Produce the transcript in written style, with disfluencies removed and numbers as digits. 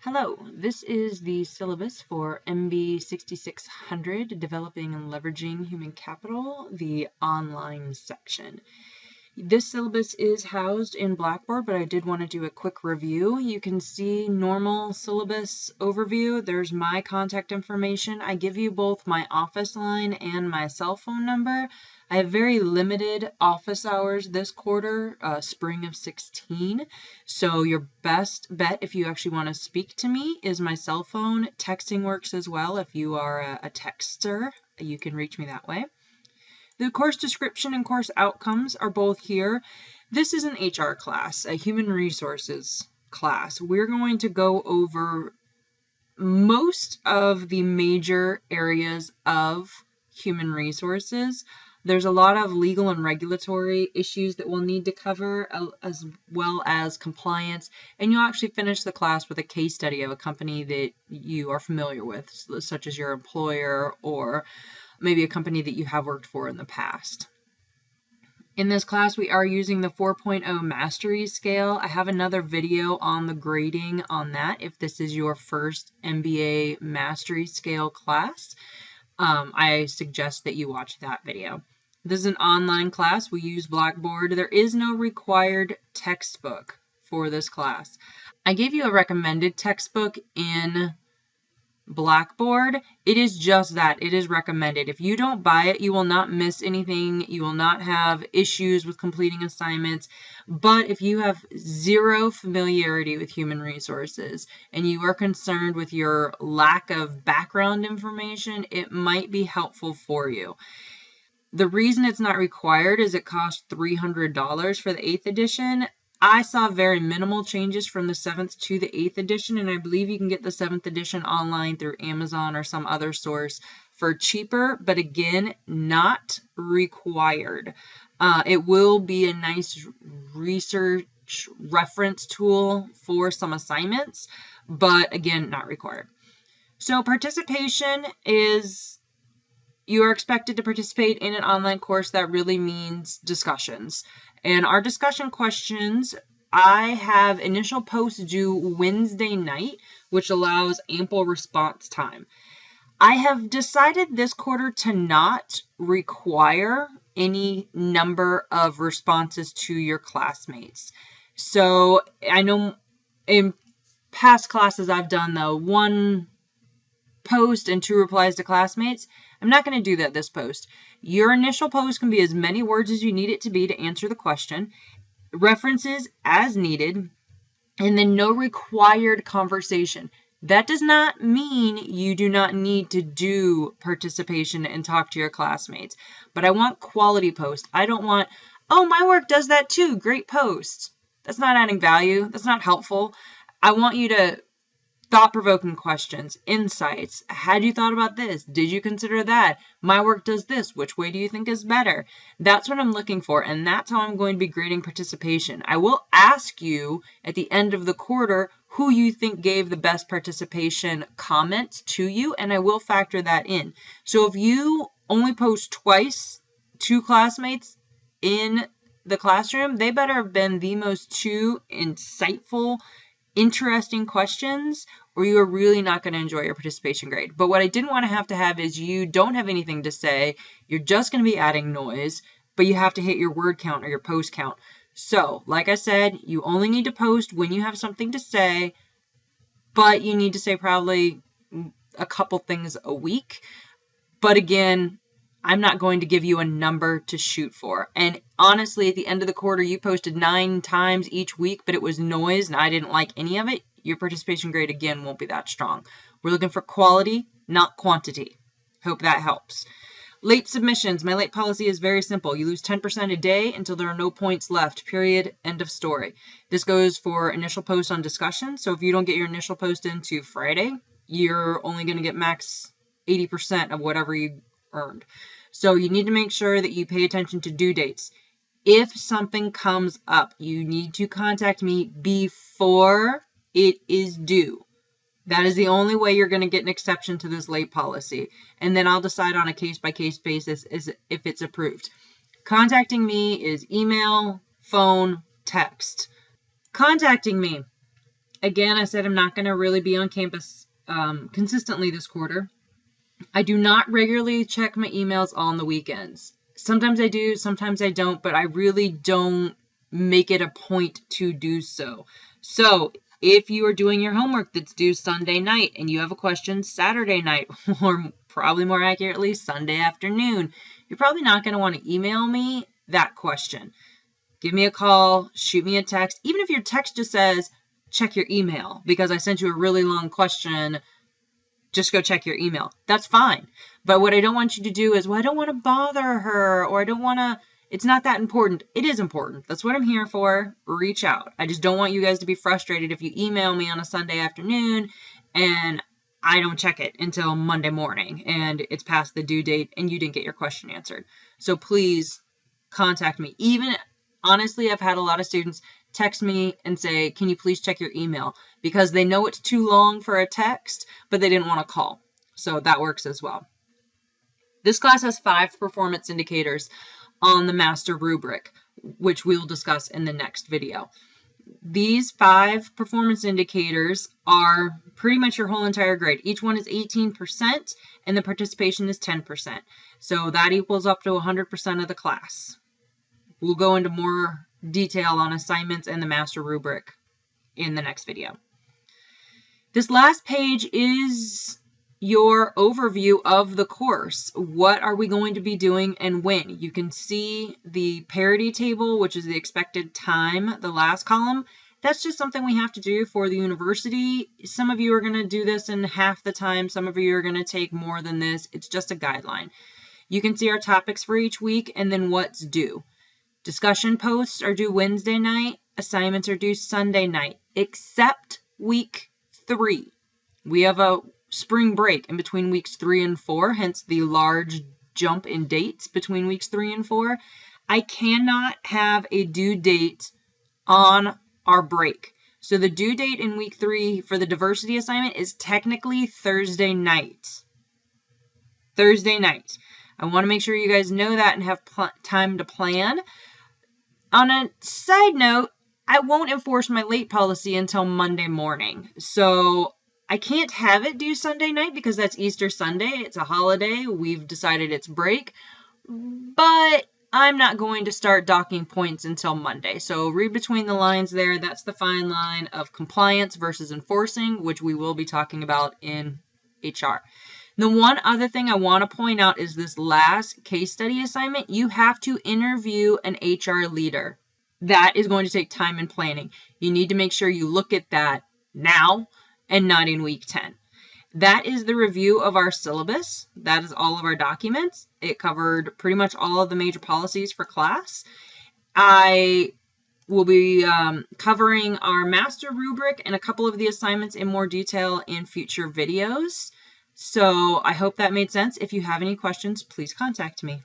Hello, this is the syllabus for MB 6600, Developing and Leveraging Human Capital, the online section. This syllabus is housed in Blackboard, but I did want to do a quick review. You can see normal syllabus overview. There's my contact information. I give you both my office line and my cell phone number. I have very limited office hours this quarter, spring of 16. So your best bet if you actually want to speak to me is my cell phone. Texting works as well. If you are a texter, you can reach me that way. The course description and course outcomes are both here. This is an HR class, a human resources class. We're going to go over most of the major areas of human resources. There's a lot of legal and regulatory issues that we'll need to cover, as well as compliance, and you'll actually finish the class with a case study of a company that you are familiar with, such as your employer or maybe a company that you have worked for in the past. In this class, we are using the 4.0 mastery scale. I have another video on the grading on that if this is your first MBA mastery scale class. I suggest that you watch that video. This is an online class. We use Blackboard. There is no required textbook for this class. I gave you a recommended textbook in Blackboard. It is just that. It is recommended. If you don't buy it, you will not miss anything. You will not have issues with completing assignments. But if you have zero familiarity with human resources and you are concerned with your lack of background information, it might be helpful for you. The reason it's not required is it costs $300 for the 8th edition. I saw very minimal changes from the 7th to the 8th edition, and I believe you can get the 7th edition online through Amazon or some other source for cheaper, but again, not required. It will be a nice research reference tool for some assignments, but again, not required. So participation is, you are expected to participate in an online course. That really means discussions. And our discussion questions, I have initial posts due Wednesday night, which allows ample response time. I have decided this quarter to not require any number of responses to your classmates. So I know in past classes I've done the 1 post and 2 replies to classmates. I'm not going to do that this post. Your initial post can be as many words as you need it to be to answer the question, references as needed, and then no required conversation. That does not mean you do not need to do participation and talk to your classmates, but I want quality posts. I don't want, oh, my work does that too, great post. That's not adding value. That's not helpful. I want you to thought-provoking questions, insights. Had you thought about this? Did you consider that? My work does this. Which way do you think is better? That's what I'm looking for, and that's how I'm going to be grading participation. I will ask you at the end of the quarter who you think gave the best participation comments to you, and I will factor that in. So if you only post twice to classmates in the classroom, they better have been the most 2 insightful, interesting questions, or you are really not going to enjoy your participation grade. But what I didn't want to have is you don't have anything to say, you're just going to be adding noise, but you have to hit your word count or your post count. So, like I said, you only need to post when you have something to say, but you need to say probably a couple things a week. But again, I'm not going to give you a number to shoot for. And honestly, at the end of the quarter, you posted 9 times each week, but it was noise and I didn't like any of it. Your participation grade, again, won't be that strong. We're looking for quality, not quantity. Hope that helps. Late submissions. My late policy is very simple. You lose 10% a day until there are no points left. Period. End of story. This goes for initial posts on discussion. So if you don't get your initial post into Friday, you're only going to get max 80% of whatever you earned. So you need to make sure that you pay attention to due dates. If something comes up, you need to contact me before it is due. That is the only way you're going to get an exception to this late policy. And then I'll decide on a case-by-case basis if it's approved. Contacting me is email, phone, text. Contacting me. Again, I said I'm not going to really be on campus consistently this quarter. I do not regularly check my emails on the weekends. Sometimes I do, sometimes I don't, but I really don't make it a point to do so. So if you are doing your homework that's due Sunday night and you have a question Saturday night, or probably more accurately Sunday afternoon, you're probably not going to want to email me that question. Give me a call, shoot me a text. Even if your text just says, check your email because I sent you a really long question, just go check your email. That's fine. But what I don't want you to do is, well, I don't want to bother her, or I don't want to, it's not that important. It is important. That's what I'm here for. Reach out. I just don't want you guys to be frustrated if you email me on a Sunday afternoon and I don't check it until Monday morning and it's past the due date and you didn't get your question answered. So please contact me. Even honestly, I've had a lot of students text me and say, can you please check your email? Because they know it's too long for a text, but they didn't want to call. So that works as well. This class has 5 performance indicators on the master rubric, which we'll discuss in the next video. These 5 performance indicators are pretty much your whole entire grade. Each one is 18% and the participation is 10%. So that equals up to 100% of the class. We'll go into more detail on assignments and the master rubric in the next video. This last page is your overview of the course. What are we going to be doing and when? You can see the parity table, which is the expected time, the last column. That's just something we have to do for the university. Some of you are going to do this in half the time. Some of you are going to take more than this. It's just a guideline. You can see our topics for each week and then what's due. Discussion posts are due Wednesday night. Assignments are due Sunday night, except week 3. We have a spring break in between weeks 3 and 4, hence the large jump in dates between weeks 3 and 4. I cannot have a due date on our break. So the due date in week 3 for the diversity assignment is technically Thursday night. Thursday night. I want to make sure you guys know that and have time to plan. On a side note, I won't enforce my late policy until Monday morning. So I can't have it due Sunday night because that's Easter Sunday. It's a holiday. We've decided it's break. But I'm not going to start docking points until Monday. So read between the lines there. That's the fine line of compliance versus enforcing, which we will be talking about in HR. The one other thing I want to point out is this last case study assignment. You have to interview an HR leader. That is going to take time and planning. You need to make sure you look at that now and not in week 10. That is the review of our syllabus. That is all of our documents. It covered pretty much all of the major policies for class. I will be covering our master rubric and a couple of the assignments in more detail in future videos. So I hope that made sense. If you have any questions, please contact me.